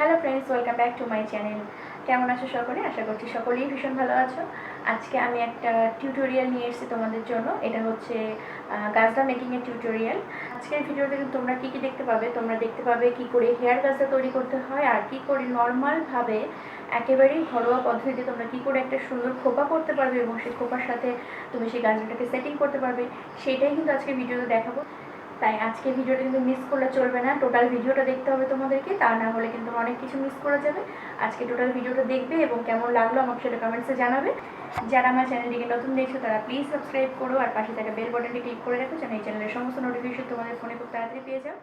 Hello friends, welcome back to my channel. কেমন আছো সকলে? আশা করছি সকলেই ভীষণ ভালো আছো। আজকে আমি একটা টিউটোরিয়াল নিয়ে এসেছি তোমাদের জন্য। এটা হচ্ছে গাজরা মেকিংয়ের টিউটোরিয়াল। আজকের ভিডিওতে কিন্তু তোমরা কী কী দেখতে পাবে, তোমরা দেখতে পাবে কী করে হেয়ার গাজরা তৈরি করতে হয়, আর কী করে নর্মালভাবে একেবারেই ঘরোয়া পদ্ধতিতে তোমরা কী করে একটা সুন্দর খোপা করতে পারবে এবং সেই খোপার সাথে তুমি সেই গাজরাটাকে সেটিং করতে পারবে, সেটাই কিন্তু আজকে ভিডিওতে দেখাবো। তাই আজকে ভিডিওটা কিন্তু মিস করলে চলবে না, টোটাল ভিডিওটা দেখতে হবে তোমাদেরকে, তা না হলে কিন্তু অনেক কিছু মিস করা যাবে। আজকে টোটাল ভিডিওটা দেখবে এবং কেমন লাগলো আমাকে সেটা কমেন্টসে জানাবে। যারা আমার চ্যানেলটিকে নতুন দেখছো তারা প্লিজ সাবস্ক্রাইব করো আর পাশে থাকা বেল বাটনটি ক্লিক করে রাখো যেন এই চ্যানেলের সমস্ত নোটিফিকেশন তোমাদের ফোনে খুব তাড়াতাড়ি পেয়ে যাও।